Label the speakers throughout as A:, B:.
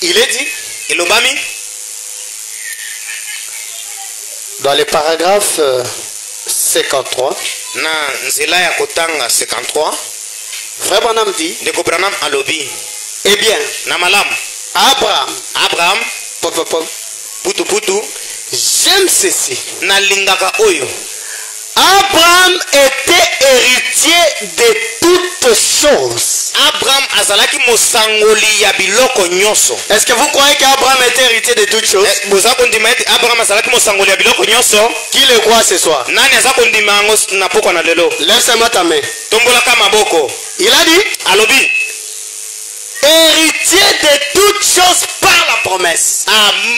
A: Il est dit
B: elobami
A: dans les paragraphes 53.
B: na nzela ya kotanga 53
A: Frère Branham dit,
B: ndeko Branham alobi
A: eh bien,
B: na malamu Abraham putu
A: j'aime ceci.
B: nalingaka oyo
A: Abraham était héritier de toutes choses.
B: Abraham azalaki mosangoli ya biloko nyonso.
A: Est-ce que vous croyez qu'Abraham était héritier de toutes choses?
B: Boza kondima ete Abraham azalaki mosangoli ya biloko nyonso.
A: Qui le croit ce soir?
B: Nani aza kondima yango na poko na lelo?
A: Lève-moi ta main.
B: Tombolaka maboko.
A: Il a dit
B: alobi
A: héritier de toutes choses par la promesse.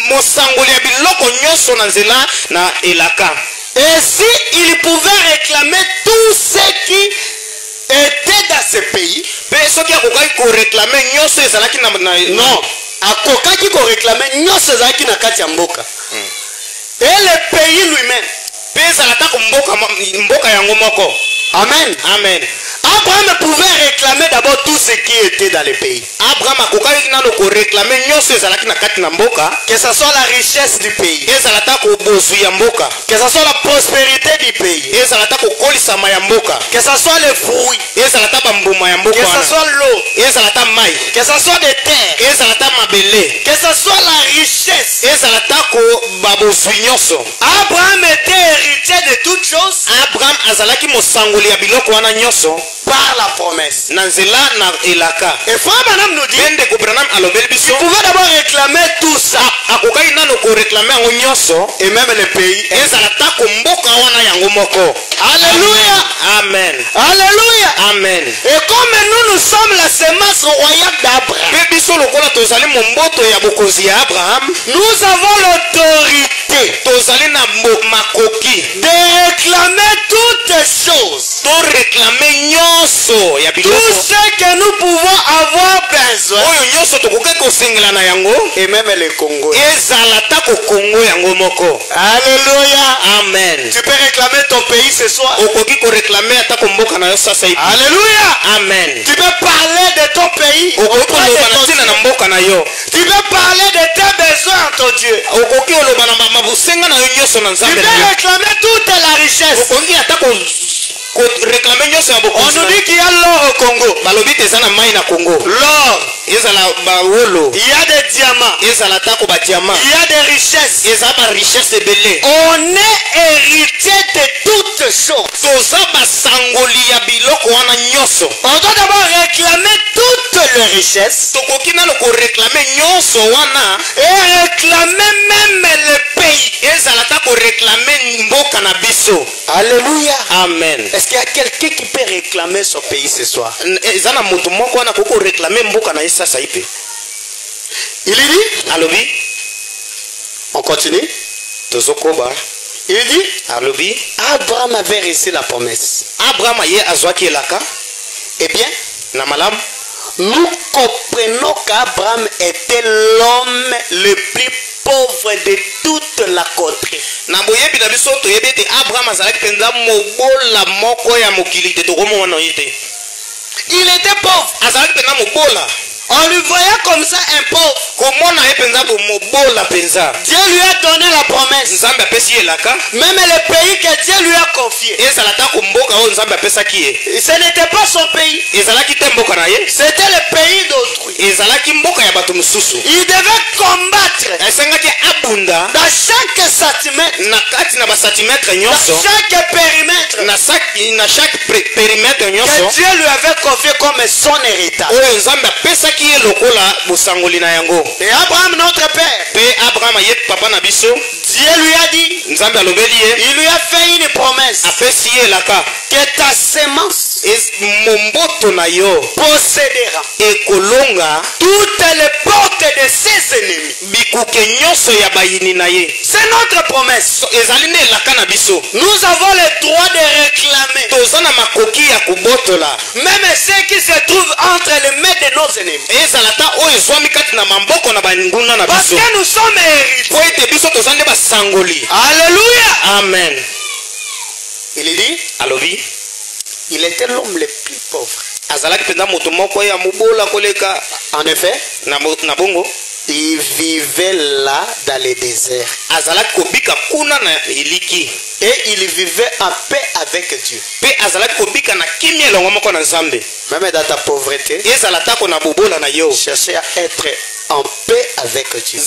B: Mosangoli ya biloko nyonso na nzela na elaka.
A: Et si il pouvait réclamer tout ce qui était dans ce pays, non, akokaki ko réclamer nyonso ezalaki na kati ya mboka. Et le pays lui-même. Amen.
B: Amen.
A: Abraham pouvait réclamer d'abord tout ce qui était dans le pays.
B: Abraham akokaki nano ko réclamer nyonso ezalaki na kati na mboka,
A: que ce soit la richesse du pays,
B: ezalata ko bozu ya mboka,
A: que ce soit la prospérité du pays,
B: ezalata ko kolisama ya mboka,
A: que ce soit les fruits,
B: ezalata bambuma ya mboka,
A: que ce soit l'eau,
B: ezalata mai,
A: que ce soit des terres,
B: ezalata mabele,
A: que ce soit la richesse,
B: ezalata ko babozu nyonso.
A: Abraham était héritier de toutes choses.
B: Abraham azalaki mosangoli ya biloko wana nyonso
A: par la promesse.
B: Na nzela na elaka.
A: Et Frère Branham nous dit,
B: Bende ko Branham alobeli biso,
A: il pouvait d'abord réclamer tout ça.
B: Akokaki nano ko réclamer yango nyonso
A: et même le pays.
B: Ezalata ko mboka wana yango moko.
A: Alléluia.
B: Amen.
A: Alléluia.
B: Amen.
A: Et comme nous sommes la semence royale d'Abraham,
B: pe biso lokola tozali momboto ya bokonzi ya Abraham,
A: nous avons l'autorité
B: tozali na makoki
A: de réclamer toutes choses.
B: To réclamer nyonso ya biloko.
A: Tout ce que nous pouvons avoir besoin.
B: Oyo nyonso tokoki kosengela na yango.
A: Et même le Congo.
B: Ezalata ko Congo yango moko.
A: Alléluia.
B: Amen.
A: Tu peux réclamer ton pays ce soir.
B: Okoki ko réclamer ata ko mboka na yo sasa hivi.
A: Alléluia.
B: Amen.
A: Tu peux parler de ton pays.
B: Okoki koloba na tina na mboka na yo.
A: Tu peux parler de tes besoins en ton Dieu.
B: Okoki koloba na mabusenga na yo nyonso na Nzambe.
A: Tu peux réclamer toute la richesse.
B: Okoki ata ko réclamer nyonso ya bokonzi.
A: On nous dit qu'il y a l'or au Congo.
B: Balobi te sana mai na Congo.
A: L'or.
B: Ezala bawolo.
A: Il y a des diamants.
B: Ezala tako ba diamant.
A: Il y a des richesses.
B: Ezala ba richesse belé.
A: On est héritier de toutes choses.
B: Toza ba sangoli ya biloko wana nyonso.
A: On doit d'abord réclamer toutes les richesses.
B: Tokoki na ko réclamer nyonso wana
A: et réclamer même le pays.
B: Ezala tako réclamer mboka na biso.
A: Alléluia.
B: Amen.
A: Est-ce qu'il y a quelqu'un qui peut réclamer son pays ce soir?
B: Ezana moto moko wana koko réclamer mboka na sasa ipe.
A: Il dit,
B: alobi,
A: on continue.
B: Tozokoba.
A: Il dit,
B: alobi,
A: Abraham avait reçu la promesse.
B: Abraham ye azwaki elaka.
A: Eh bien,
B: na malam,
A: nous comprenons qu'Abraham était l'homme le plus pauvre de toute la contrée.
B: Na boyebi na biso toyebi te Abraham azalaki penza mobola moko ya mokili te tokomo wana yete.
A: Il était pauvre.
B: Azalaki penza mobola.
A: On lui voyait comme ça un pauvre.
B: Komona ye penza bo mobola penza.
A: Dieu lui a donné la promesse.
B: Nzambe apesi elaka.
A: Même le pays que Dieu lui a confié.
B: Ezalata ko mboka o Nzambe apesaki ye.
A: Ce n'était pas son pays.
B: Ezalaki te mboka na ye.
A: C'était le pays d'autrui.
B: Ezalaki mboka ya bato mosusu.
A: Il devait combattre.
B: Esengaki abunda
A: dans chaque centimètre.
B: Na kati na ba centimètre nyonso.
A: Dans chaque périmètre.
B: Na chaque périmètre nyonso.
A: Que Dieu lui avait confié comme son héritage.
B: Oyo Nzambe apesaki ye lokola bosangoli na yango.
A: Et Abraham notre père.
B: Pe Abraham ye papa na biso.
A: Dieu lui a dit.
B: Nzambe alobeli ye.
A: Il lui a fait une promesse.
B: Apesi ye elaka.
A: Que ta sémence.
B: Momboto na yo
A: possédera.
B: Ekolonga
A: toutes les portes de ses ennemis.
B: Bikuke nyonso ya bayini na ye.
A: C'est notre promesse.
B: Ezali ne elaka na biso.
A: Nous avons le droit de réclamer.
B: Toza na makoki ya kubotola.
A: Même ceux qui se trouvent entre les mains de nos ennemis.
B: Ezalata oyo zwami kati na mamboko na banguna na biso.
A: Parce que nous sommes héritiers.
B: Po ete biso toza nde basangoli.
A: Alléluia.
B: Amen.
A: Il dit,
B: alobi,
A: il était l'homme le plus pauvre.
B: Azalaki penza moto moko ya mobola koleka.
A: En effet,
B: na bongo
A: Il vivait là dans le désert.
B: azalaki kobika kuna na iliki
A: Et il vivait en paix avec Dieu.
B: pe azalaki kobika na kimia elongo moko na nzambe
A: Même dans ta pauvreté,
B: ezala tako na bobola na yo
A: cherchez à être en paix avec Dieu.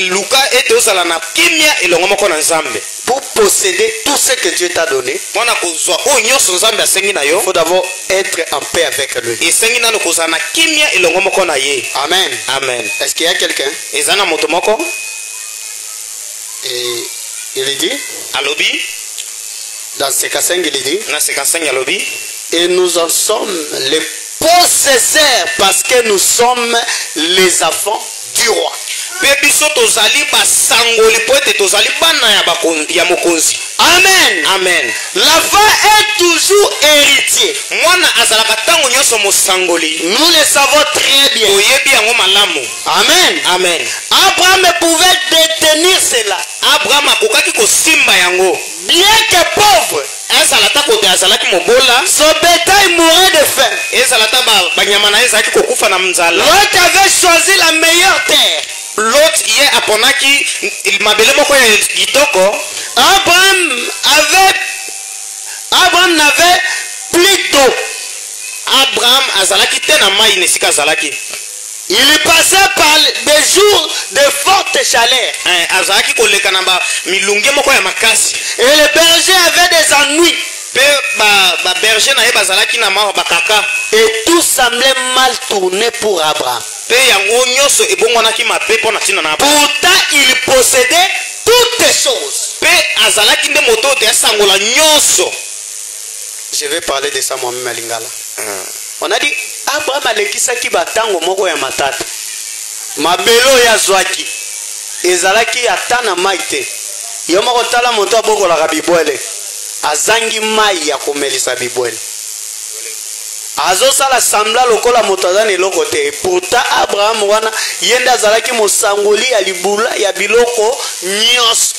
B: luka ete ozala na kimia elongo moko na nzambe
A: Pour posséder tout ce que Dieu t'a donné,
B: mpona kozwa oyo nyonso nzambe asengi na
A: il
B: yo
A: faut d'abord être en paix avec lui.
B: esengi nano kozala na kimia elongo moko na ye.
A: Amen.
B: Amen.
A: Est-ce qu'il y a quelqu'un?
B: eza na moto moko
A: Et il dit,
B: alobi
A: dans ce cas 5, il dit,
B: na 55 alobi
A: et nous en sommes les possesseurs parce que nous sommes les enfants du roi.
B: mpe biso tozali basangoli po ete tozali bana ya mokonzi.
A: Amen.
B: Amen.
A: L'enfant est toujours héritier.
B: mwana azalaka ntango nyonso mosangoli.
A: Nous le savons très bien.
B: toyebi yango malamu.
A: Amen.
B: Amen.
A: Abraham pouvait détenir cela.
B: abraham akokaki kosimba yango
A: Bien que pauvre,
B: ezala ta kote azalaki mobola
A: son bétail mourait de faim.
B: ezala ta banyama na ye ezalaki kokufa na nzala.
A: L'autre avait choisi la meilleure terre.
B: lot ye aponaki mabele moko ya kitoko.
A: Abraham n'avait plus d'eau.
B: abraham azalaki te na mai na esika azalaki.
A: Il passait par des jours de forte chaleur.
B: azalaki koleka na milunge moko ya makasi.
A: Et les bergers avaient des ennuis.
B: mpe baberger na ye bazalaki na bakaka.
A: Et tout semblait mal tourner pour Abraham.
B: mpe yango nyonso ebongwanaki mabe mpo na ntina na
A: Pourtant, il possédait toutes choses.
B: mpe azalaki nde moto oyo teyasangola nyonso.
A: Je vais parler de ça moi-même à Lingala. On a dit, Abraham alekisaki batango moko ya matata. Mabelo ya zwaki. Ezalaki atana maite. Yo moko tala moto abokolaka bibwele. Azangi mai ya komelisa bibwele. Azosala sambla lokola moto azana eloko te. Pourtant Abraham wana yende azalaki mosangoli ya libula ya biloko nyonso.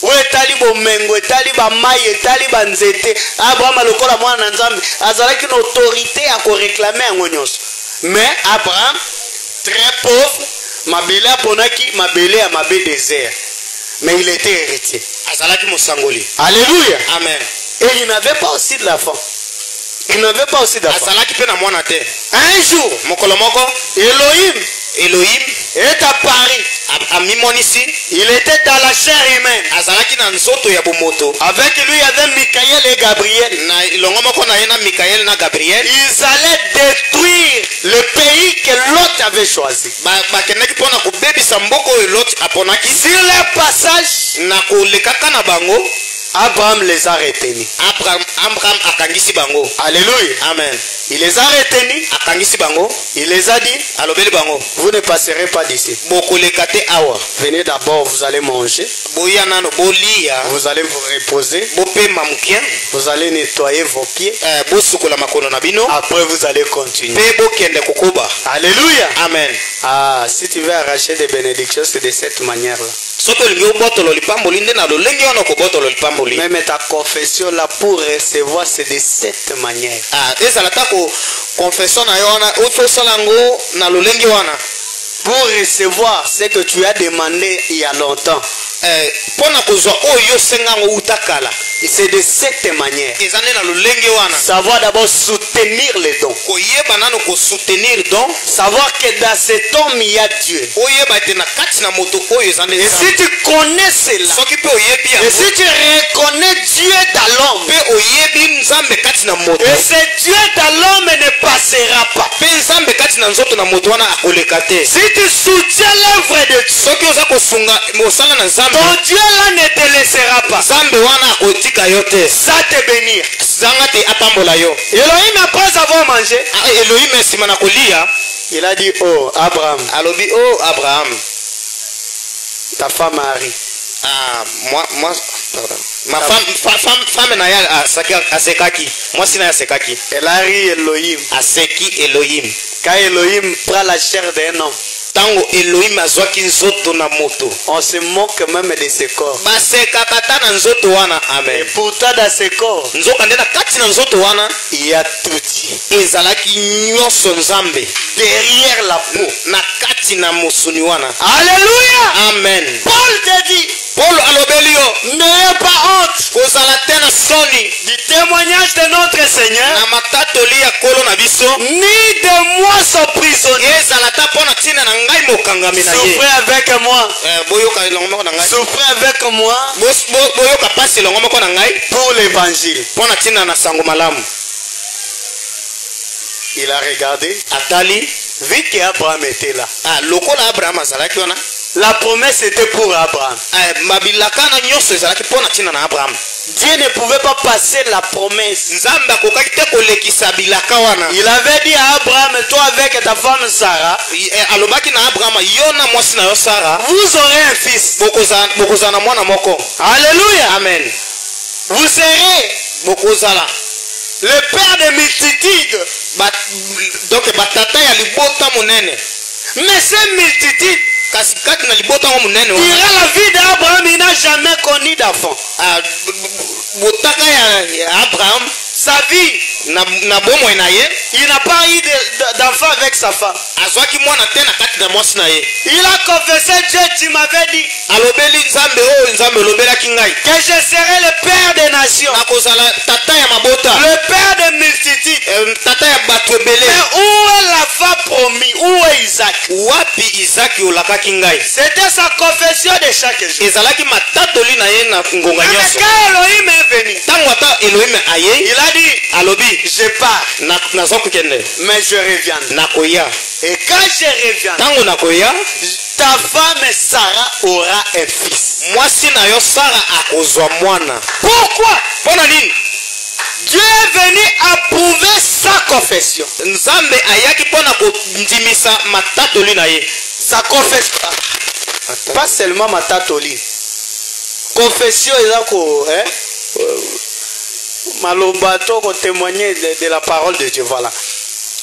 A: Oyo etali bomengo, etali bamai, etali banzete. Abraham lokola mwana na Nzambe azalaki na autorité ya koreklame yango nyonso. Mais Abraham, très pauvre, mabele aponaki mabele ya mabe désert. Mais il était héritier.
B: azalaki mosangoli.
A: Alléluia.
B: Amen.
A: Et il n'avait pas aussi de l'enfant. Il n'avait pas aussi d'enfant.
B: azalaki mpe na mwana te.
A: Un jour,
B: mokolo moko Elohim
A: est apparu.
B: amimonisi.
A: Il était dans la chair humaine.
B: azalaki na nzoto ya bomoto.
A: Avec lui, il y avait Michael et Gabriel.
B: na ilongo moko na ye na mikael na gabriel.
A: Ils allaient détruire le pays que Lot avait choisi.
B: bakendaki mpo na kobebisa mboka oyo lot aponaki.
A: Sur leur passage,
B: na kolekaka na bango
A: Abraham les a retenus.
B: abraham akangisi bango.
A: Alléluia.
B: Amen.
A: Il les a retenus.
B: akangisi bango.
A: Il les a dit,
B: alobeli bango
A: vous ne passerez pas d'ici.
B: bokoleka te awa.
A: Venez d'abord, vous allez manger.
B: boya nano bolia.
A: Vous allez vous reposer.
B: bopema mokien.
A: Vous allez nettoyer vos pieds.
B: bosukola makolo na bino.
A: Après, vous allez continuer.
B: mpe bokende kokoba.
A: Alléluia.
B: Amen.
A: Ah, si tu veux arracher des bénédictions, c'est de cette manière-là.
B: soki olingi obotolo lipamboli nde na lolenge wana okobotolo lipamboli.
A: Même ta confession là pour recevoir, c'est de cette manière.
B: ezala ta confession na yo wana ofosala yango na lolenge wana.
A: Pour recevoir ce que tu as demandé il y a longtemps.
B: mpo na kozwa oyo osenga yango uta kala.
A: C'est de cette manière.
B: eza nde na lolenge wana.
A: Savoir d'abord soutenir les dons.
B: koyeba nano kosoutenir don.
A: Savoir que dans cet homme il y a Dieu.
B: oyeba ete na kati na moto oyo eza nde
A: Et si tu connais cela,
B: soki mpe oyebi
A: et
B: yango
A: si tu reconnais Dieu dans l'homme,
B: mpe oyebi nzambe kati na moto
A: et ce Dieu dans l'homme ne passera pas.
B: mpe nzambe kati na nzoto na moto wana akoleka te.
A: Si tu soutiens l'œuvre de Dieu,
B: soki oza kosunga mosala na nzambe
A: ton Dieu là ne te laissera pas.
B: nzambe wana akotika yo te.
A: Ça te bénir.
B: zanga te apambola yo.
A: Elohim, après avoir mangé,
B: elohim nsima na kolia
A: il a dit, oh Abraham,
B: alobi o abraham
A: ta femme Marie,
B: femme na ye asekaki mwasi na ye asekaki.
A: elle a ri Elohim.
B: aseki elohim.
A: Quand Elohim prend la chair d'un homme,
B: tango Elohim azwaki nzoto na moto
A: on se moque même de ce corps.
B: basekaka ta na nzoto wana.
A: Et
B: Amen.
A: pourtant dans ce corps,
B: Nzoka nde na kati na nzoto wana
A: il y a tout.
B: ezalaki nyonso nzambe
A: Derrière la peau.
B: na kati na mosuni wana.
A: Alléluia.
B: Amen.
A: Paul te dit,
B: Paul alobeli yo
A: n'ayez pas honte
B: kozala te na soni
A: du témoignage de notre Seigneur,
B: na matatoli ya kolo na biso
A: ni de moi son prisonnier.
B: ezala ta mpo na ntina na ngai mokangami na ye.
A: Souffrez avec moi.
B: Boyoka elongo moko na ngai
A: Souffrez avec moi
B: boyoka pasi elongo moko na ngai
A: pour l'évangile.
B: mpo na ntina na sango malamu.
A: Il a regardé,
B: Atali
A: vu qu'Abraham était là.
B: lokola Abraham azalaki wana
A: La promesse était pour Abraham.
B: mabilaka na nyonso ezalaki mpo na ntina na Abraham.
A: Dieu ne pouvait pas passer la promesse.
B: Nzambe akokaki te kolekisa bilaka wana.
A: Il avait dit à Abraham, toi avec ta femme Sarah,
B: alobaki na Abraham yo na mwasi na yo Sara
A: vous aurez un fils.
B: bokozala na mwana moko.
A: Alléluia.
B: Amen.
A: Vous serez
B: bokozala
A: le père de multitudes.
B: donc batata ya libota monene.
A: Mais cette multitude,
B: kasi kati na libota ngo monene
A: durant la vie d'Abraham, il n'a jamais connu d'enfant.
B: botaka ya Abraham
A: Sa vie,
B: na bomoi na ye
A: il n'a pas eu d'enfant avec sa femme.
B: azwaki mwana te na kati na mwasi na ye.
A: Il a confessé, Dieu, tu m'avais dit
B: alobeli nzambe oyo nzambe olobelaki ngai
A: que je serai le père des nations,
B: nakozala tata ya mabota,
A: le père des multitudes.
B: tata ya bato ebele.
A: Mais où est l'enfant promis? Où est Isaac?
B: wapi Izaki olakaki ngai?
A: C'était sa confession de chaque jour.
B: ezalaki matatoli na ye na ngonga
A: Mais
B: nyonso.
A: quand Elohim est venu,
B: ntango ata Elohim aye
A: il a dit,
B: alobi
A: je pars,
B: naza kokende
A: mais je reviens.
B: nakoya.
A: Et quand je reviens,
B: ntango nakoya
A: ta femme Sarah aura un fils.
B: mwasi na yo Sara akozwa mwana.
A: Pourquoi?
B: mpona nini?
A: Dieu est venu approuver sa confession.
B: nzambe ayaki mpona kondimisa matatoli na ye.
A: Sa confession. Pas seulement ma tatoli. Confession est malobato ko témoigner de la parole de Dieu. Voilà.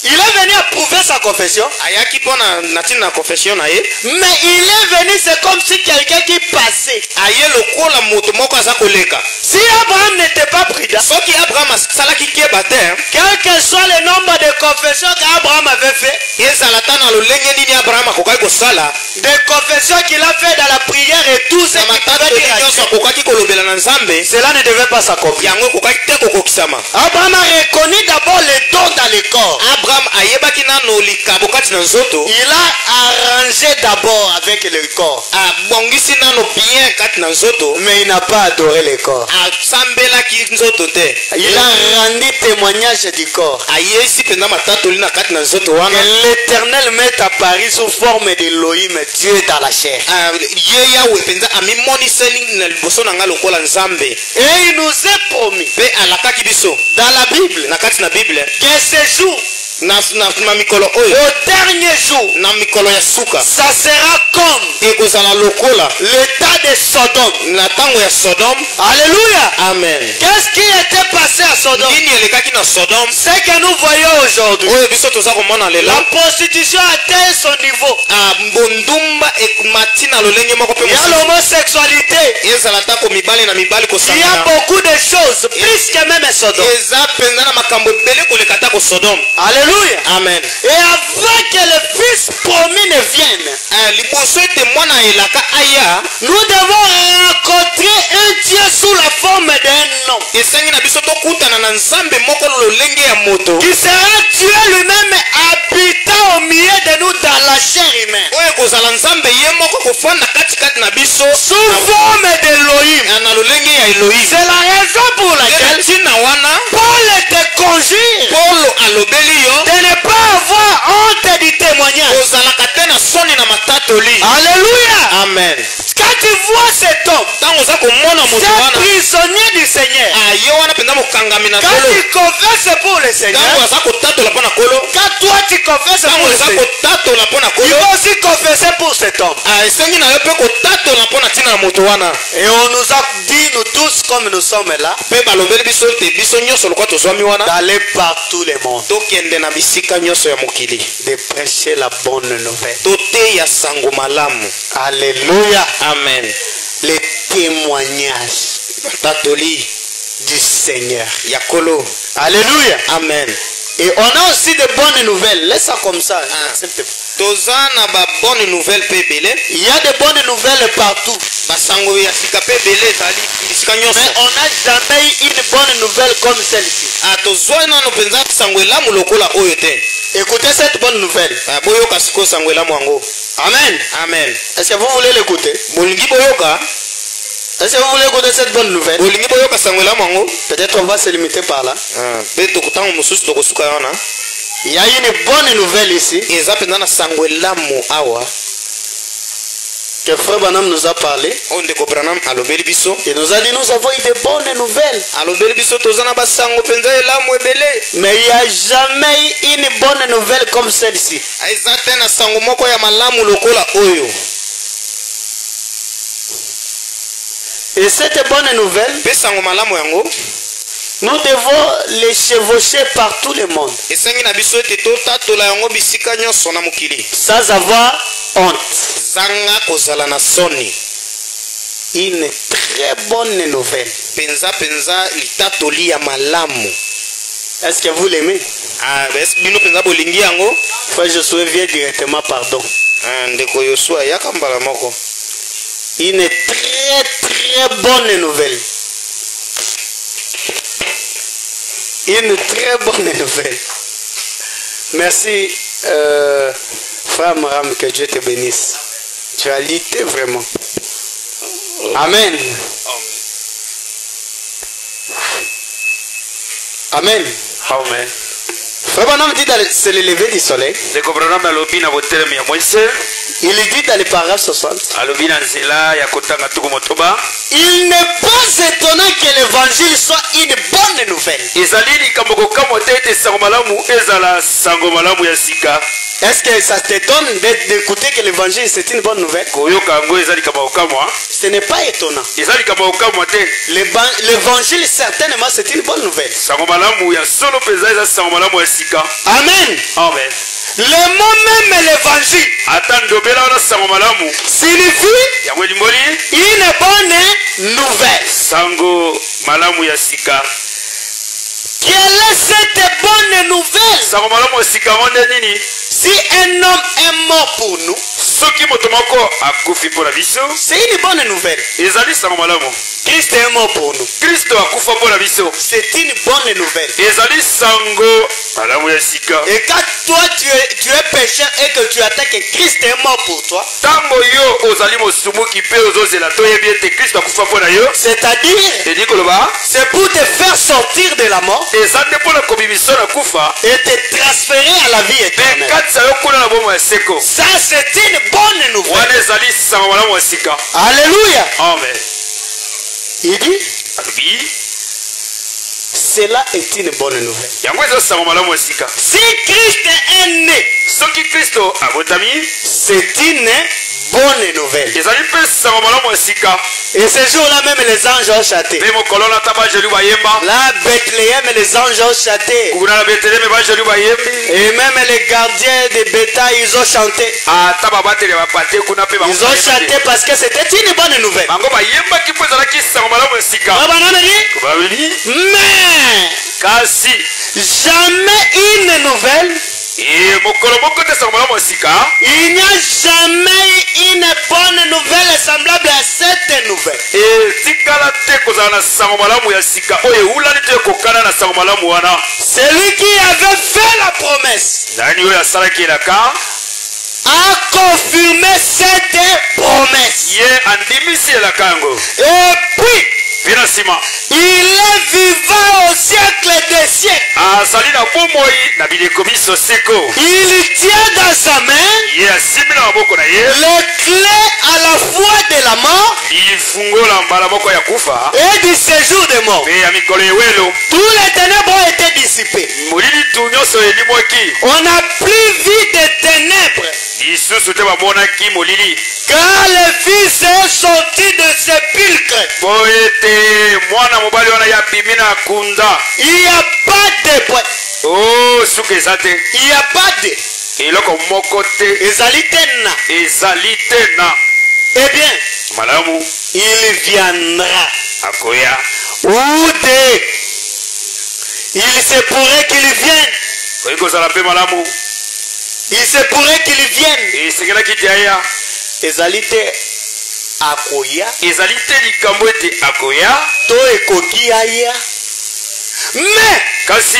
A: Il est venu approuver sa confession.
B: ayaki mpona na ntina na confession na ye.
A: Mais il est venu, c'est comme si quelqu'un qui passait.
B: aye lokola moto moko aza koleka.
A: Si Abraham n'était pas prudent,
B: soki Abraham asalaki keba te
A: quel que soit le nombre de confessions qu'Abraham avait fait,
B: ezala ta na lolenge nini Abraham akokaki kosala
A: des confessions qu'il a fait dans la prière et tout ce
B: na
A: qu'il pouvait
B: matatoli
A: dire à
B: nyonso
A: Dieu,
B: akokaki kolobela na nzambe
A: cela ne devait pas s'accomplir.
B: yango ekokaki te kokokisama.
A: Abraham a reconnu d'abord les dons dans le corps.
B: Abraham ayebaki nano likabo kati na nzoto.
A: Il a arrangé d'abord avec le corps,
B: abongisi nano bien kati na nzoto.
A: mais il n'a pas adoré le corps.
B: asambelaki nzoto te.
A: Il a rendu témoignage du corps.
B: ayesi mpenza matatoli na kati na nzoto wana.
A: Que l'Éternel met à Paris sous forme d'Elohim, Dieu dans la chair.
B: ye yawe mpenza amimoniseli na liboso na ngai lokola nzambe.
A: Et il nous est promis
B: mpe alakaki biso
A: dans la Bible
B: na kati na bible
A: que ce jour,
B: na mikolo oyo
A: au dernier jour,
B: na mikolo ya suka
A: ça sera comme
B: ekozala lokola
A: l'état de Sodome.
B: na ntango ya Sodome.
A: Alléluia.
B: Amen.
A: Qu'est-ce qui était passé à Sodome?
B: nini elekaki na Sodome
A: Ce que nous voyons aujourd'hui.
B: oyo biso toza komona lelo.
A: La prostitution atteint son niveau.
B: bondumba ekumati na lolenge moko mpe
A: Il y a l'homosexualité.
B: ezala tako mibali na mibali
A: Il y a
B: kosangana.
A: beaucoup de choses, plus que même Sodome.
B: eza mpenza na makambo ebele koleka tako Sodome.
A: Alléluia.
B: Amen.
A: Et avant que le Fils promis ne vienne,
B: liboso ete mwana elaka aya
A: nous devons rencontrer un Dieu sous la forme d'un homme,
B: esengi na biso tokutana na nzambe moko lolenge ya moto
A: qui sera Dieu lui-même habitant au milieu de nous dans la chair humaine,
B: oyo ekozala nzambe ye moko kofanda katikati na biso
A: sous forme d'Elohim.
B: na lolenge ya Elohim.
A: C'est la raison pour laquelle
B: ntina wana
A: Paul te conjure
B: Paulo alobeli yo
A: de ne pas avoir honte du témoignage.
B: kozalaka te na soni na matatoli.
A: Alléluia.
B: Amen.
A: Quand tu vois cet homme,
B: ntango oza komona moto
A: c'est
B: wana
A: prisonnier du Seigneur.
B: ye wana mpenza mokangami na
A: Quand
B: kolo.
A: tu confesses pour le Seigneur,
B: ntango aza kotatola mpo na kolo.
A: quand toi tu confesses
B: ntango
A: pour le
B: eza
A: Seigneur,
B: kotatola mpo na
A: tu
B: kolo.
A: vas aussi confesser pour cet homme.
B: esengi na yo mpe kotatola mpo na ntina na moto wana.
A: Et on nous a dit, nous tous comme nous sommes là,
B: mpe balobeli biso te biso nyonso lokwa tozwami wana
A: d'aller partout le monde,
B: tokende na bisika nyonso ya mokili
A: de prêcher la bonne nouvelle.
B: toteya sango malamu.
A: Alléluia.
B: Amen.
A: Les témoignages
B: tatoli
A: du Seigneur.
B: ya kolo.
A: Alléluia.
B: Amen.
A: Et on a aussi de bonnes nouvelles. Laisse ça comme ça. Accepte.
B: toza na babone nouvelle mpe ebele.
A: Il y a de bonnes nouvelles partout.
B: basango ya sika mpe ebele ezali bisika
A: Mais
B: nyonso.
A: on n'a jamais eu une bonne nouvelle comme celle-ci.
B: tozwai nano mpenza sango elamu lokola oyo te.
A: Écoutez cette bonne nouvelle.
B: boyoka sikoyo sango elamu yango.
A: Amen.
B: Amen.
A: Est-ce que vous voulez l'écouter?
B: bolingi boyoka.
A: Est-ce que vous voulez écouter cette bonne nouvelle?
B: bolingi boyoka sango elamu yango.
A: Peut-être on va se limiter par là.
B: mpe tokutango mosusu tokosuka wana.
A: Il y a une bonne nouvelle ici
B: eza mpenza na sango elamu awa
A: que Frère Branham nous a parlé.
B: oyo ndeko branham alobeli biso.
A: Il nous a dit nous avons eu de bonnes nouvelles.
B: alobeli biso toza na basango mpenza elamu ebele.
A: Mais il n'y a jamais eu une bonne nouvelle comme celle-ci.
B: eza te na sango moko ya malamu lokola oyo.
A: Et cette bonne nouvelle,
B: mpe sango malamu yango
A: nous devons les chevaucher par tout le monde
B: esengi na biso ete totatola yango bisika nyonso na mokili
A: sans avoir honte.
B: zanga kozala na soni.
A: Une très bonne nouvelle.
B: penza litatoli ya malamu.
A: Est-ce que vous l'aimez?
B: bino penza bolingi yango.
A: Frère Josué vient directement pardon.
B: ndeko yosua yaka mbala moko.
A: Une très bonne nouvelle. Une très bonne nouvelle. Merci, Frère Maram, que Dieu te bénisse. Tu as lutté vraiment. Amen. Amen.
C: Amen.
A: Frère Branham dit c'est le lever du soleil.
C: Ndeko Branham alobi na botelemi ya mwese.
A: Il dit dans les paragraphes 60.
C: Alobi na nzela ya kotanga tuku motoba.
A: Il n'est pas étonnant que l'évangile soit une bonne nouvelle.
C: Ezali likambo kokamwa te ete sango malamu ezala sango malamu ya sika.
A: Est-ce que ça t'étonne d'écouter que l'évangile c'est une bonne nouvelle?
C: Koyoka yango ezali likambo kokamwa.
A: Ce n'est pas étonnant.
C: Ezali likambo kokamwa te.
A: L'évangile certainement c'est une bonne nouvelle.
C: Sango malamu ya solo peza eza sango malamu ya sika.
A: Amen.
C: Amen.
A: Le mot même l'évangile
C: Ata ndobela wana sango malamu
A: signifie
C: yango elimboli
A: une bonne nouvelle.
C: sango malamu ya sika.
A: Quelle est cette bonne nouvelle?
C: Sango malamu ya sika nde nini?
A: Si un homme est mort pour nous,
C: Soki moto moko akufi mpona biso,
A: c'est une bonne nouvelle.
C: ezali sango malamu.
A: Christ est mort pour nous.
C: Kristo akufa mpona biso,
A: C'est une bonne nouvelle.
C: ezali sango malamu ya sika.
A: Et quand toi tu es pécheur et que tu attends que Christ est mort pour toi,
C: Tango yo ozali mosumuki mpe ozozela toyebi ete Kristo akufa mpona yo,
A: c'est-à-dire
C: edi koloba
A: c'est pour te faire sortir de la mort
C: eza nde mpona kobimisa na kufa
A: et te transférer à la vie
C: mpe
A: éternelle.
C: katisa yo kuna na bomo ya seko.
A: Ça c'est une bonne nouvelle.
C: Wana ezali sango malamu ya sika.
A: Alléluia.
C: Amen.
A: Il dit
C: alobi
A: cela est une bonne nouvelle.
C: yango eza sango malamu ya sika.
A: Si Christ est né,
C: Soki Kristo abotami,
A: c'est une bonne nouvelle.
C: ezali mpe sango malamu ya sika.
A: Et ce jour-là même les anges ont chanté.
C: Mpe mokolo na ta bajeli bayemba,
A: Là, Bethléem, les anges ont chanté.
C: kuna na Beteleme bajeli bayembi,
A: Et même les gardiens des bétails, ils ont chanté.
C: ata babateli ya bapate kuna mpe
A: Ils ont chanté parce que c'était une bonne nouvelle.
C: bango bayembaki mpo ezalaki sango malamu ya sika.
A: Abraham dit,
C: Babeli
A: mais
C: kasi
A: jamais une nouvelle,
C: mokolo moko te sango malamu ya sika.
A: il n'y a jamais une bonne nouvelle semblable à cette nouvelle.
C: Etikala te kozala na sango malamu ya sika oyo ewulani te kokana na sango malamu wana.
A: Celui qui avait fait la promesse
C: Nani oyo asalaki elaka
A: a confirmé cette promesse.
C: ye andimisi elaka yango.
A: Et puis,
C: Mpe na nsima
A: il est vivant au siècle des siècles.
C: azali na bomoi na bileko miso seko.
A: Il tient dans sa main
C: Ye asimbi na maboko na ye
A: les clés à la fois de la mort
C: lifungola mbala moko ya kufa
A: et du séjour des morts.
C: mpe ya mikolo ewelo.
A: Tous les ténèbres ont été dissipés.
C: molili tu nyonso elimwaki
A: On n'a plus vu de ténèbres.
C: lisusu te bamonaki molili
A: Car le fils est sorti de sépulcre.
C: po ete mwana mobali wana ya bimi na kunda.
A: Il n'y a pas de point.
C: o suka eza te
A: Il n'y a pas de.
C: eloko moko te
A: Ezali tena.
C: ezali te na
A: Eh bien,
C: malamu
A: il viendra.
C: akoya
A: Ou de. Il se pourrait qu'il vienne.
C: koyi kozala mpe malamu
A: Il se pourrait qu'il vienne.
C: esengelaki te aya
A: Ezali te akoya.
C: ezali te likambo ete akoya
A: To ekoki aya. Mais
C: kasi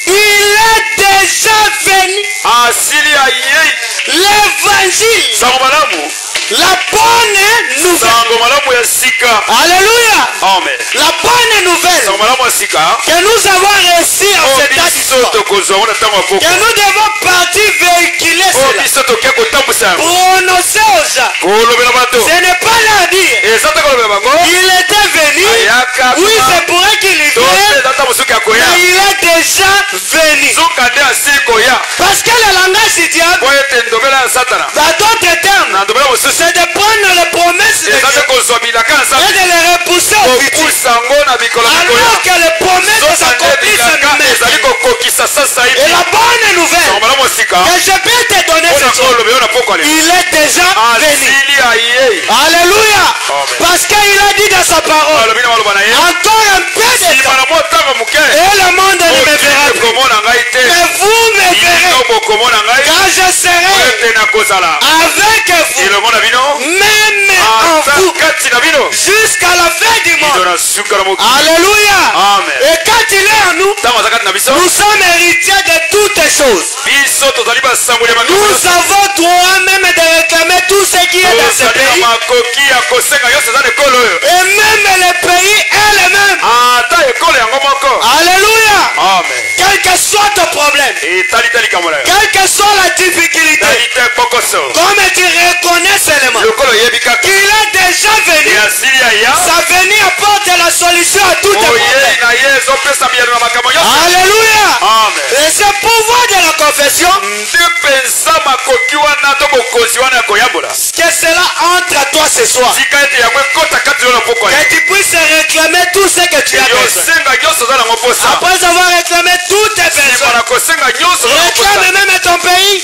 A: il est déjà venu.
C: asili ayei
A: L'évangile.
C: sango malamu
A: La bonne nouvelle.
C: sango malamu ya sika.
A: Alléluia.
C: Amen.
A: La bonne nouvelle
C: sango malamu ya sika
A: que nous avons réussi en cette
C: biso
A: histoire.
C: tokozwa ngo na ntango ya poko
A: Que nous devons partir véhiculer cela.
C: biso tokia kotambusa yango
A: Prononcer aux gens.
C: kolobela bato
A: Ce n'est pas leur dire.
C: eza te kolobela bango
A: Il était venu.
C: ayaka
A: Oui, c'est pour qu'il
C: to
A: vienne.
C: eza ta mosuki akoya
A: Mais il est déjà venu.
C: suka nde asili koya
A: Parce que le langage du diable,
C: po ete ndobela ya satana
A: dans d'autres termes,
C: na ndobela mosusu
A: c'est de prendre les promesses de
C: eza te
A: Dieu
C: kozwa bilaka ya
A: et
C: satana
A: de les repousser au futur.
C: kopusa yango na mikolo mikoya
A: Alors que les promesses
C: soka nde
A: s'accomplissent
C: bilaka ezali
A: maintenant.
C: kokokisa sasa
A: Et
C: hivi
A: la bonne
C: sango
A: nouvelle
C: malamu ya sika
A: que je peux te donner
C: mpona
A: ce soir,
C: koloba yo na poko ale
A: il est déjà venu.
C: asili ayei
A: Alléluia.
C: Amen.
A: Parce qu'il a dit dans sa parole,
C: alobi na maloba na ye
A: encore un peu de
C: nsima
A: temps,
C: na mwa ntango moke
A: et le monde ne me verra plus.
C: komona ngai te
A: Mais vous me
C: bino
A: verrez,
C: bokomona ngai
A: car je serai
C: ete nakozala
A: avec vous,
C: elongo na bino
A: même en
C: ata
A: vous,
C: kati na bino
A: jusqu'à la fin du
C: ino
A: monde.
C: na suka na mokili
A: Alléluia.
C: amen
A: Et quand il est en nous,
C: ntango aza kati na biso
A: nous sommes héritiers de toutes choses.
C: biso tozali basamboli ya
A: Nous avons droit même de réclamer tout ce qui est dans ce
C: tozali na
A: pays.
C: makoki ya kosenga nyonso eza na ekolo oyo
A: Et même le pays est le même.
C: ata ekolo yango moko
A: Alléluia.
C: amen
A: Quel que soit ton problème,
C: etali te likambo na yo
A: quelle que soit la difficulté,
C: tali te bokoso
A: comme tu reconnais seulement
C: lokolo oyebi kaka
A: qu'il est déjà venu,
C: asili ya ya
A: sa venue apporte la solution à tous tes
C: oyei
A: problèmes.
C: na ye ezopesa miyano na makambo nyonso
A: Alléluia.
C: amen
A: Et ce pouvoir de la confession,
C: nde mpenza makoki wana to bokonzi wana ya koyambola
A: que cela entre à toi ce soir.
C: tika ete yango ekota kati yo na poko
A: Que tu puisses réclamer tout ce que tu as besoin.
C: yosenga nyonso oza nango mposa
A: Après avoir réclamé toutes tes
C: nsima
A: besoins,
C: na kosenga nyonso oza nango
A: réclame
C: mposa
A: même ton pays.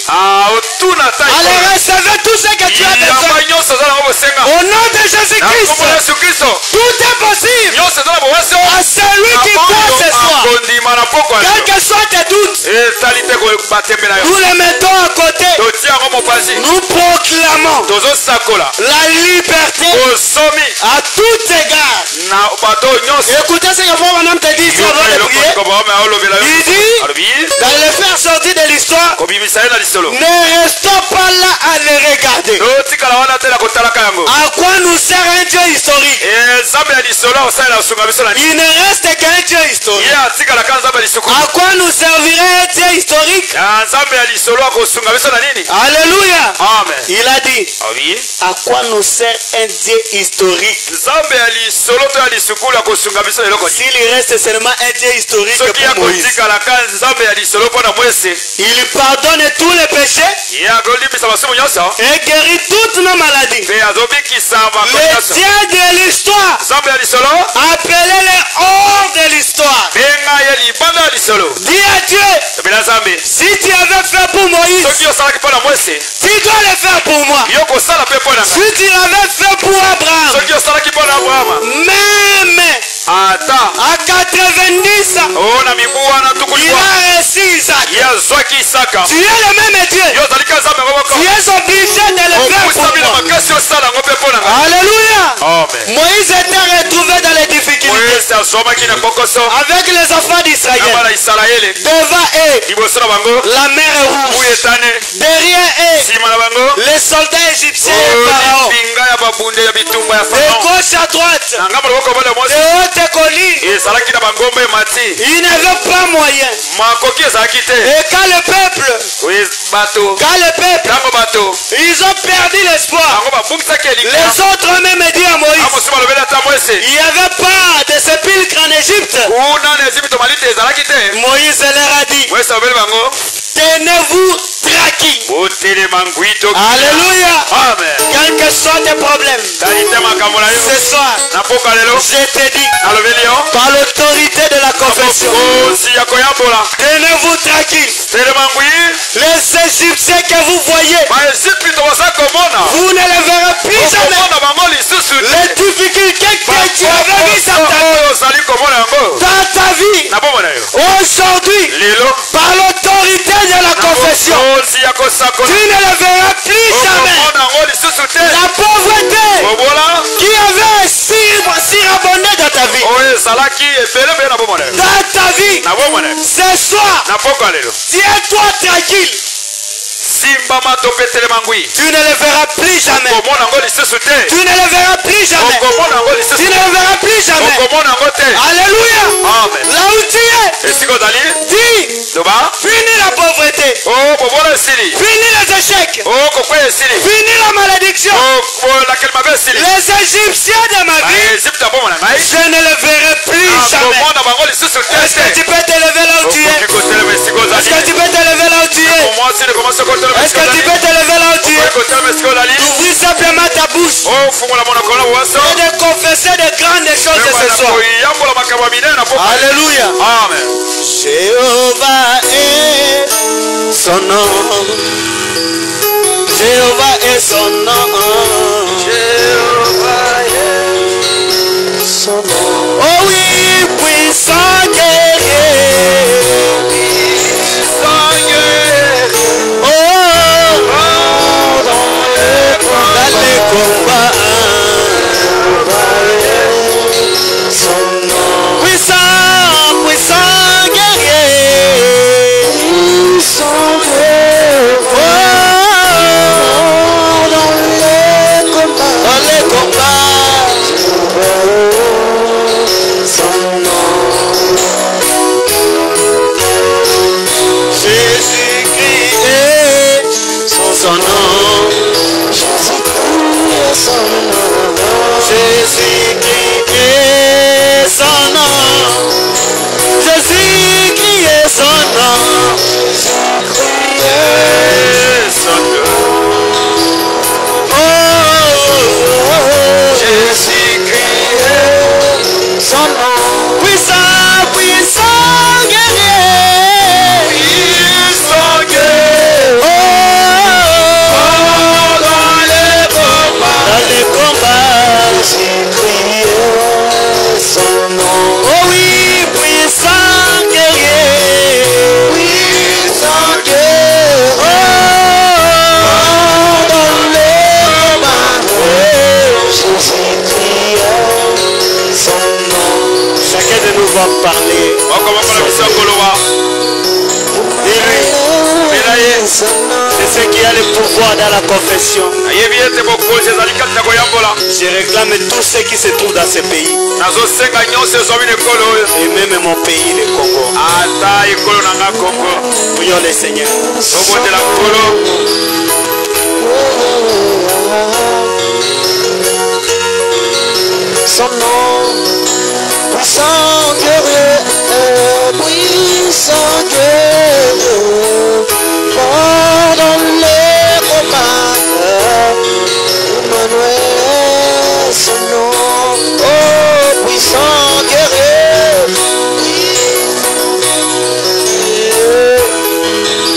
C: otuna ta
A: Allez recevoir tout ce que tu as besoin.
C: yamba nyonso oza nango bosenga
A: Au nom de
C: na
A: Jésus-Christ,
C: nkombo na yesu kristo
A: tout est possible
C: nyonso eza na bowaso
A: à celui qui croit ce soir.
C: akondima na poko ya
A: Quels
C: yo
A: que soient tes doutes,
C: etali te batembe na
A: nous
C: yo
A: les mettons à côté.
C: totia yango mopasi
A: Nous proclamons
C: tozosakola
A: la liberté
C: kosomi
A: à tout égard.
C: na bato oyo nyonso
A: Écoutez ce que mon madame te dit ici avant de prier.
C: olobela yo
A: Il dit,
C: alobi
A: dans le faire sortir de l'histoire,
C: kobimisa ye na lisolo
A: ne restons pas là à les regarder.
C: totikala wana te na kotalaka yango
A: À quoi nous sert un Dieu historique?
C: nzambe ya lisolo akosalela kosunga biso na
A: Il ne reste qu'un Dieu historique.
C: ye atikalaka nzambe ya lisuku
A: À quoi nous servirait un Dieu historique?
C: nzambe ya lisolo akosunga biso na nini
A: Alléluia.
C: amen
A: Il a dit,
C: abi
A: à quoi nous sert un Dieu historique?
C: nzambe ya lisolo to ya lisukulu akosunga biso eloko nini
A: S'il reste seulement un Dieu historique
C: soki
A: pour Moïse,
C: akotikalaka nzambe ya lisolo mpo na mwese
A: il pardonne tous les péchés
C: ye akolimisa masumu nyonso
A: et guérit toutes nos maladies.
C: mpe azobikisa makoki
A: Le
C: nyonso
A: Dieu de l'histoire,
C: nzambe ya lisolo
A: appelez-le hors de l'histoire.
C: benga ye libanda ya lisolo
A: Dis à Dieu,
C: tobela nzambe
A: si tu avais fait pour Moïse,
C: soki osalaki mpo na mwese
A: tu dois le faire pour moi.
C: yo kosala mpe mpo na ngai
A: Si tu l'avais fait pour Abraham,
C: soki osalaki mpo na abrahama
A: même
C: ata
A: à 90 ans,
C: o na mibu wana
A: il
C: tukuliwa
A: a reçu Isaac.
C: ye azwaki isaka
A: Tu es le même Dieu.
C: yo ozalaki nzambe yango moko
A: Tu es obligé de le faire pour
C: opusami na
A: moi.
C: makasi osala yango mpe mpo na ngai
A: Alléluia.
C: amen
A: Moïse était retrouvé dans les difficultés
C: moyese azwamaki na bokoso
A: avec les enfants
C: na
A: d'Israël.
C: bana isalaele
A: Devant eux,
C: liboso na bango
A: la mer est
C: buya
A: rouge.
C: etane
A: Derrière eux,
C: nsima na bango
A: les soldats égyptiens et Pharaon.
C: lipinga ya babunde ya bitumba ya
A: De
C: farao
A: gauche à droite,
C: na ngambo loboko bana
A: de
C: mwasi
A: hautes collines.
C: ezalaki na bangomba emati
A: Ils n'avaient pas moyen.
C: makoki ezalaki te
A: Et quand le peuple,
C: bato ntango bato
A: ils ont perdu l'espoir.
C: bango babungisaki elinga
A: Les autres ont même dit à Moïse,
C: amosusu balobeli ata mwese
A: il n'y avait pas de sépulcre en Égypte.
C: kuna na ezipito malite ezalaki te
A: Moïse leur a dit,
C: mwese alobeli bango
A: tenez-vous tranquille. traki.
C: botelema ngwi tokila.
A: Alléluia.
C: Amen.
A: Quel que soit tes problèmes,
C: Talite makambo na yo.
A: ce soir,
C: Na mboka lelo.
A: je te dis,
C: Nalobeli yo.
A: par l'autorité de la confession,
C: Bokosi ya koyambola.
A: tenez-vous tranquille.
C: Telema ngwi.
A: Les Égyptiens que vous voyez,
C: Baegypte baza komona.
A: vous ne les verrez plus jamais.
C: Okomona bango lisusu te.
A: Les difficultés que tu avais vues dans ta vie,
C: Oyo ozali komona yango.
A: dans ta vie,
C: Na bomona yo.
A: aujourd'hui,
C: Lelo.
A: par l'autorité de la confession,
C: Bokosi ya kosakola.
A: tu ne les verras plus jamais.
C: Okomona yango lisusu te.
A: La pauvreté
C: Obola.
A: qui avait surabondé dans ta vie,
C: Oyo ezalaki ebele mpe na bomona yo.
A: dans ta vie,
C: Na bomona yo.
A: ce soir,
C: Na mboka lelo.
A: tiens-toi tranquille.
C: Simba mato mpe telema ngwi.
A: Tu ne les verras plus jamais.
C: Okomona yango lisusu te.
A: Tu ne les verras plus jamais.
C: Okomona yango
A: Tu
C: lisusu
A: ne
C: te.
A: les verras plus jamais.
C: Okomona yango te.
A: Alléluia.
C: Amen.
A: Là où tu es,
C: Esika ozali.
A: dis,
C: Loba.
A: finis la pauvreté,
C: Oh, bobola esili.
A: finis les échecs,
C: Oh, kokweya esili.
A: finis la malédiction.
C: Oh, lakeli mabe esili.
A: Les Égyptiens de ma vie,
C: Baegypte abomona ngai.
A: je ne les verrai plus jamais.
C: Akomona bango lisusu te
A: Est-ce que tu peux te lever là où tu es?
C: okoki kotelema esika
A: Est-ce que
C: ozali.
A: tu peux te lever là où tu es?
C: Omwasi nekomasi kotelema
A: Est-ce
C: esika
A: que tu
C: ozali.
A: peux te lever là où tu
C: okoki
A: es?
C: kotelema esika ozali.
A: Ouvrir simplement ta bouche
C: Oh, fungola monoko na bowaso.
A: et de confesser de grandes choses ce soir.
C: koyambola makambo ya minene na mboka.
A: Alléluia.
C: Amen.
A: Jéhovah est son nom. Jéhovah est son nom. Oh oui, puissant guerrier. Oh, dans les combats. Puissant, puissant guerrier. Oh, dans les combats. Jésus-Christ est son nom. Jésus-Christ est son nom. Jésus-Christ est son nom. Puissant, puissant guerrier. Oh, dans les combats. Oh oui, puissant guerrier. Oh, dans les combats. Chacun de nous va parler.
C: Okomokola biso koloba.
A: Dis-lui,
C: Bela ye.
A: c'est ce qui a le pouvoir dans la confession.
C: Nayebi ete bokonzi ezali kati na koyambola.
A: Je réclame tous ceux qui se trouvent dans ce pays.
C: Nazosenga nyonso ezwami na ekolo oyo.
A: Et même mon pays, le Congo.
C: Ata ekolo na nga Kongo.
A: Prions le Seigneur.
C: Tobondela nkolo.
A: Son nom, puissant guerrier, puissant guerrier, pendant les combats, Emmanuel, son nom, oh, puissant guerrier,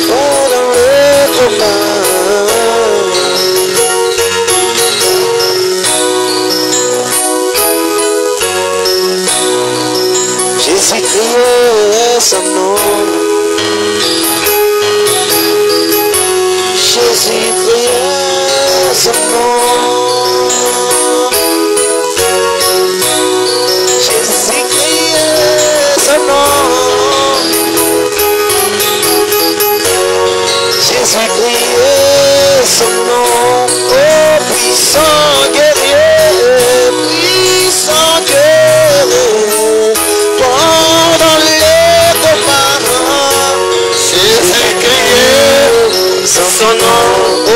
A: pendant les combats. Jésus-Christ est son nom. Jésus-Christ est son nom. Jésus-Christ est son nom. Jésus-Christ est son nom. Oh, puissant guerrier, puissant guerrier. Pendant les combats, Jésus-Christ est son nom. Oh,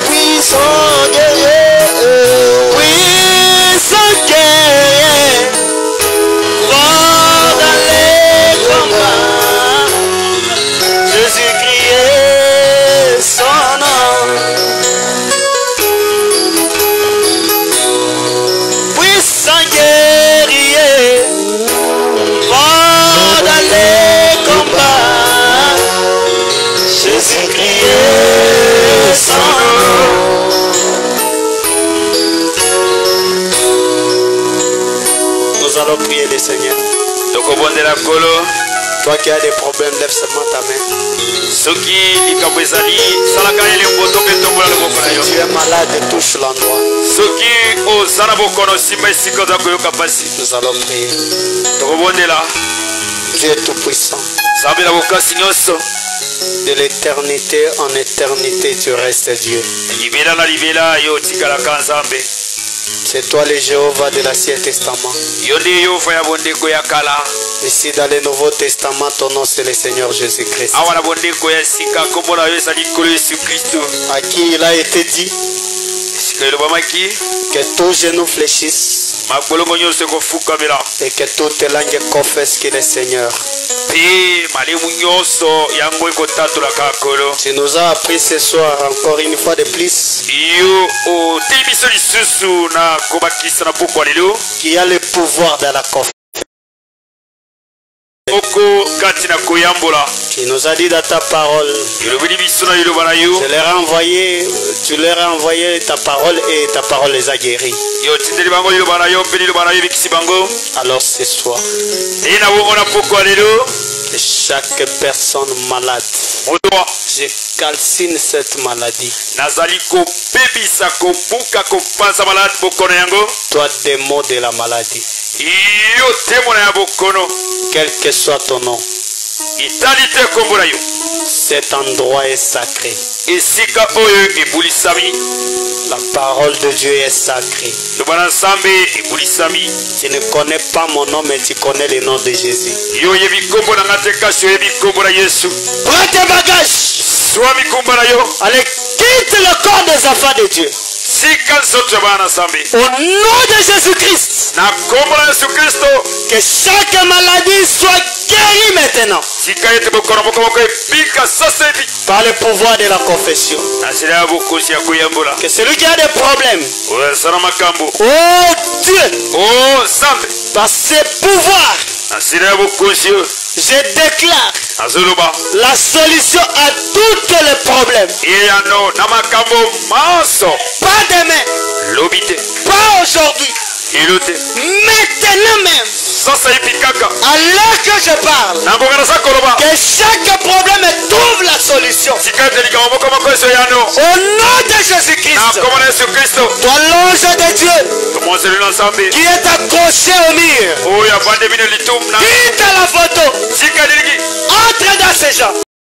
A: puissant guerrier,
C: tokobondela kolo.
A: Toi qui as des problèmes, lève seulement ta main.
C: Soki likambo ezali salaka ye lemboto mpe tombola loboko na yo.
A: Tu es malade, touche l'endroit.
C: Soki oza na bokono nsima esika oza koyoka mpasi.
A: Nous allons prier.
C: Tokobondela.
A: Dieu tout-puissant.
C: Nzambe na bokasi nyonso.
A: De l'éternité en éternité, tu restes Dieu.
C: Libela na libela yo tikalaka Nzambe.
A: C'est toi le Jéhovah de l'Ancien Testament.
C: Yo nde Yehova ya bondeko ya kala.
A: Ici dans le Nouveau Testament, ton nom c'est le Seigneur Jésus-Christ.
C: Awa na bondeko ya sika kombo na yo ezali likolo Yesu Kristo.
A: À qui il a été dit
C: Sika elobamaki
A: que tous genoux fléchissent
C: mabolongo nyonso ekofukamela
A: et que toutes langues confessent qu'il est Seigneur.
C: mpe malemu nyonso yango ekotatolaka kolo.
A: Tu nous as appris ce soir encore une fois de plus
C: yo oteli biso lisusu na kobakisa na pokwa lelo
A: qu'il y a le pouvoir de la confession.
C: oko kati na koyambola.
A: Tu nous as dit dans ta parole,
C: elobeli biso na liloba na yo
A: tu leur as envoyé ta parole et ta parole les a guéris.
C: yo tindeli bango liloba na yo mpe liloba na yo ebikisi bango.
A: Alors ce soir,
C: ndenge na bongo na pokwa lelo
A: que chaque personne malade,
C: motoa
A: je calcine cette maladie.
C: nazali kopebisa kobuka kopanza malade bokono yango.
A: Toi démon de la maladie,
C: yo temona ya bokono
A: quel que soit ton nom,
C: etali te kombo na yo.
A: cet endroit est sacré.
C: esika oyo ebulisami.
A: La parole de Dieu est sacrée.
C: loba na Nzambe ebulisami.
A: Tu ne connais pas mon nom, mais tu connais le nom de Jésus.
C: yo oyebi kombo na nga te kasi oyebi kombo na Yesu.
A: Prends tes bagages.
C: zwa mikumba na yo.
A: Allez, quitte le corps des enfants de Dieu.
C: sika nzoto ya bana na Nzambe.
A: Au nom de Jésus-Christ,
C: na kombo na Yesu Kristo.
A: que chaque maladie soit guérie maintenant
C: tika ete bokono moko ebika sasa hivi
A: par le pouvoir de la confession.
C: na nzela ya bokosi ya koyambola.
A: Que celui qui a des problèmes,
C: oyasala makambo.
A: oh Dieu,
C: o Nzambe
A: par ses pouvoirs,
C: na nzela ya bokosi oyo
A: je déclare
C: azoloba
A: la solution à tous les problèmes.
C: eyano na makambo maso.
A: Pas demain,
C: lobi te
A: pas aujourd'hui,
C: elo te
A: maintenant même,
C: sasa hivi kaka
A: à l'heure que je parle,
C: na mbongo naza koloba.
A: que chaque problème trouve la solution.
C: tika ete likambo moko moko eso yano
A: Au nom de
C: na
A: Jésus-Christ,
C: kombo na Yesu Kristo.
A: toi l'ange de Dieu
C: tomwazeli na Nzambe
A: qui est accroché au mur,
C: oyo avande bino litumbu na
A: quitte la photo,
C: tika lilingi
A: entre dans ces gens.